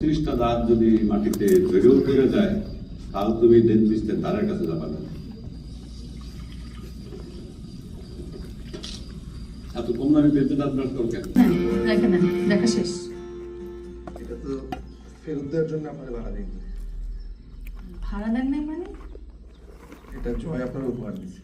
30টা দাঁত যদি মাটিতে বেড়েও পড়ে যায় তাহলে তুমি ডেন্টিস্টের দ্বারের কাছে যাবা না। এত কম দামে পেতে দাঁত ব্রাশ করো কেন? দেখা শেষ। এটা তো ফেরত দেওয়ার জন্য আপনার ভাড়া দিন। ভাড়া দেন নাই মানে? এটা জয় আপনার উপহার দিচ্ছে।